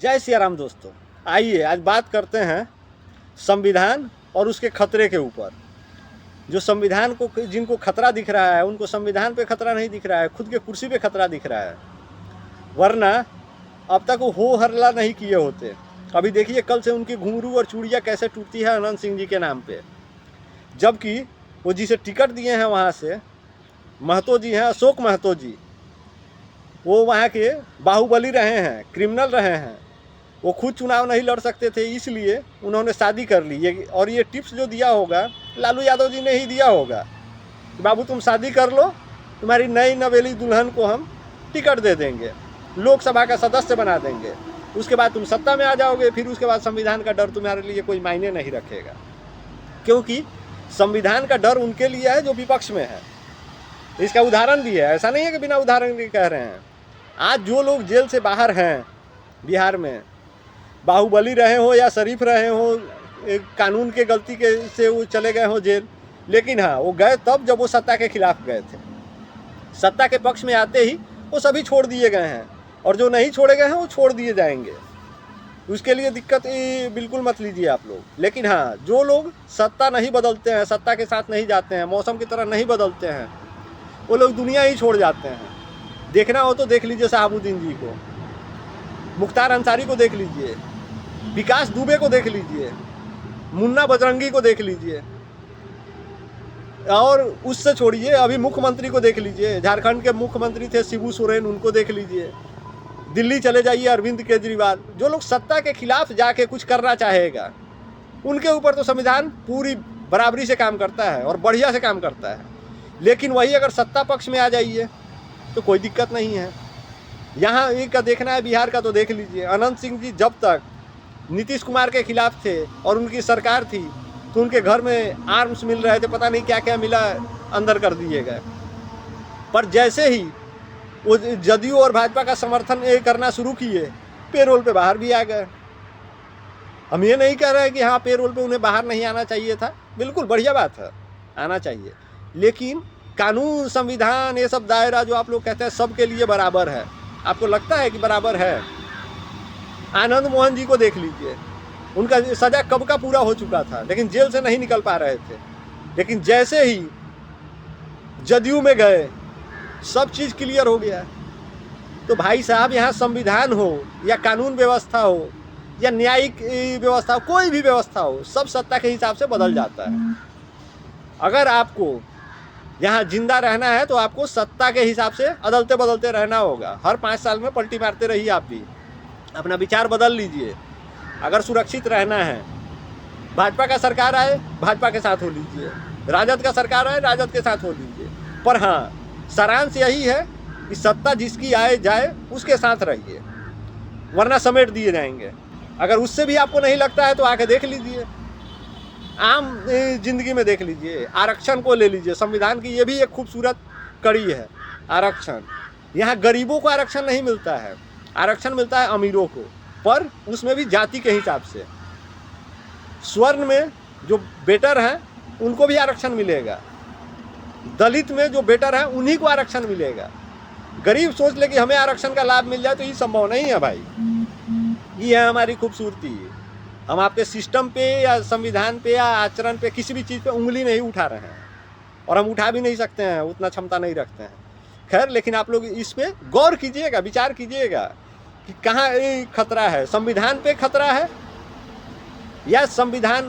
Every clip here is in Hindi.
जय सिया राम दोस्तों, आइए आज बात करते हैं संविधान और उसके खतरे के ऊपर। जो संविधान को जिनको खतरा दिख रहा है उनको संविधान पे खतरा नहीं दिख रहा है, खुद के कुर्सी पे खतरा दिख रहा है। वरना अब तक वो हो हल्ला नहीं किए होते। अभी देखिए कल से उनकी घुंघरू और चूड़ियाँ कैसे टूटती है अनंत सिंह जी के नाम पे, जबकि वो जिसे टिकट दिए हैं वहाँ से महतो जी हैं, अशोक महतो जी, वो वहाँ के बाहुबली रहे हैं, क्रिमिनल रहे हैं। वो खुद चुनाव नहीं लड़ सकते थे, इसलिए उन्होंने शादी कर ली। और ये टिप्स जो दिया होगा लालू यादव जी ने ही दिया होगा कि बाबू तुम शादी कर लो, तुम्हारी नई नवेली दुल्हन को हम टिकट दे देंगे, लोकसभा का सदस्य बना देंगे, उसके बाद तुम सत्ता में आ जाओगे। फिर उसके बाद संविधान का डर तुम्हारे लिए कोई मायने नहीं रखेगा, क्योंकि संविधान का डर उनके लिए है जो विपक्ष में है। इसका उदाहरण भी है, ऐसा नहीं है कि बिना उदाहरण के कह रहे हैं। आज जो लोग जेल से बाहर हैं बिहार में, बाहुबली रहे हो या शरीफ रहे हो, कानून के गलती के से वो चले गए हो जेल, लेकिन हाँ वो गए तब जब वो सत्ता के खिलाफ गए थे। सत्ता के पक्ष में आते ही वो सभी छोड़ दिए गए हैं, और जो नहीं छोड़े गए हैं वो छोड़ दिए जाएंगे। उसके लिए दिक्कत बिल्कुल मत लीजिए आप लोग। लेकिन हाँ, जो लोग सत्ता नहीं बदलते हैं, सत्ता के साथ नहीं जाते हैं, मौसम की तरह नहीं बदलते हैं, वो लोग दुनिया ही छोड़ जाते हैं। देखना हो तो देख लीजिए शहाबुद्दीन जी को, मुख्तार अंसारी को देख लीजिए, विकास दुबे को देख लीजिए, मुन्ना बजरंगी को देख लीजिए, और उससे छोड़िए अभी मुख्यमंत्री को देख लीजिए। झारखंड के मुख्यमंत्री थे शिबू सोरेन, उनको देख लीजिए। दिल्ली चले जाइए अरविंद केजरीवाल। जो लोग सत्ता के खिलाफ जाके कुछ करना चाहेगा उनके ऊपर तो संविधान पूरी बराबरी से काम करता है और बढ़िया से काम करता है। लेकिन वही अगर सत्ता पक्ष में आ जाइए तो कोई दिक्कत नहीं है। यहाँ एक का देखना है बिहार का, तो देख लीजिए अनंत सिंह जी जब तक नीतीश कुमार के खिलाफ थे और उनकी सरकार थी तो उनके घर में आर्म्स मिल रहे थे, पता नहीं क्या क्या मिला, अंदर कर दिए गए। पर जैसे ही वो जदयू और भाजपा का समर्थन करना शुरू किए, पेरोल पे बाहर भी आ गए। हम ये नहीं कह रहे कि हाँ पेरोल पे उन्हें बाहर नहीं आना चाहिए था, बिल्कुल बढ़िया बात है, आना चाहिए। लेकिन कानून, संविधान, ये सब दायरा जो आप लोग कहते हैं सबके लिए बराबर है, आपको लगता है कि बराबर है? आनंद मोहन जी को देख लीजिए, उनका सजा कब का पूरा हो चुका था, लेकिन जेल से नहीं निकल पा रहे थे। लेकिन जैसे ही जदयू में गए सब चीज़ क्लियर हो गया। तो भाई साहब, यहाँ संविधान हो या कानून व्यवस्था हो या न्यायिक व्यवस्था हो, कोई भी व्यवस्था हो, सब सत्ता के हिसाब से बदल जाता है। अगर आपको यहाँ जिंदा रहना है तो आपको सत्ता के हिसाब से अदलते बदलते रहना होगा। हर 5 साल में पलटी मारते रहिए, आप भी अपना विचार बदल लीजिए। अगर सुरक्षित रहना है, भाजपा का सरकार आए भाजपा के साथ हो लीजिए, राजद का सरकार आए राजद के साथ हो लीजिए। पर हाँ, सारांश यही है कि सत्ता जिसकी आए जाए उसके साथ रहिए, वरना समेट दिए जाएंगे। अगर उससे भी आपको नहीं लगता है तो आके देख लीजिए, आम जिंदगी में देख लीजिए। आरक्षण को ले लीजिए, संविधान की ये भी एक खूबसूरत कड़ी है आरक्षण। यहाँ गरीबों को आरक्षण नहीं मिलता है, आरक्षण मिलता है अमीरों को, पर उसमें भी जाति के हिसाब से। स्वर्ण में जो बेटर हैं उनको भी आरक्षण मिलेगा, दलित में जो बेटर है उन्हीं को आरक्षण मिलेगा। गरीब सोच ले कि हमें आरक्षण का लाभ मिल जाए तो ये संभव नहीं है भाई। ये है हमारी खूबसूरती। हम आपके सिस्टम पे या संविधान पे या आचरण पे किसी भी चीज़ पे उंगली नहीं उठा रहे हैं, और हम उठा भी नहीं सकते हैं, उतना क्षमता नहीं रखते हैं। खैर, लेकिन आप लोग इस पे गौर कीजिएगा, विचार कीजिएगा कि कहाँ खतरा है। संविधान पे खतरा है या संविधान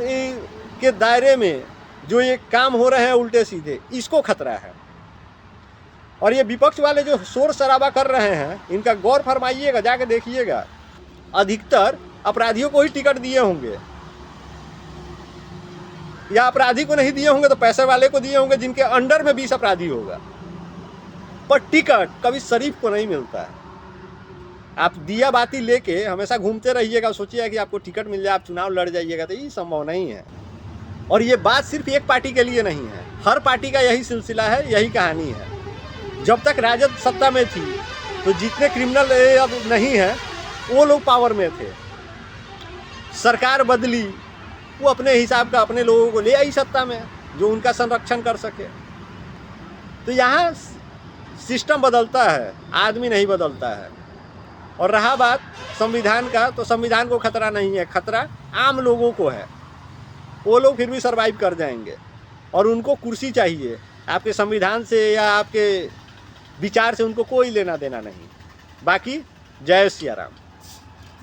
के दायरे में जो ये काम हो रहे हैं उल्टे सीधे, इसको खतरा है। और ये विपक्ष वाले जो शोर शराबा कर रहे हैं, इनका गौर फरमाइएगा, जाके देखिएगा। अधिकतर अपराधियों को ही टिकट दिए होंगे, या अपराधी को नहीं दिए होंगे तो पैसे वाले को दिए होंगे जिनके अंडर में 20 अपराधी होगा। पर टिकट कभी शरीफ को नहीं मिलता है। आप दिया बाती लेके हमेशा घूमते रहिएगा, सोचिएगा कि आपको टिकट मिल जाए, आप चुनाव लड़ जाइएगा, तो ये संभव नहीं है। और ये बात सिर्फ एक पार्टी के लिए नहीं है, हर पार्टी का यही सिलसिला है, यही कहानी है। जब तक राजद सत्ता में थी तो जितने क्रिमिनल अब नहीं हैं वो लोग पावर में थे। सरकार बदली, वो अपने हिसाब का अपने लोगों को ले आई सत्ता में जो उनका संरक्षण कर सके। तो यहाँ सिस्टम बदलता है, आदमी नहीं बदलता है। और रहा बात संविधान का, तो संविधान को खतरा नहीं है, खतरा आम लोगों को है। वो लोग फिर भी सरवाइव कर जाएंगे और उनको कुर्सी चाहिए, आपके संविधान से या आपके विचार से उनको कोई लेना देना नहीं। बाकी जय सिया राम।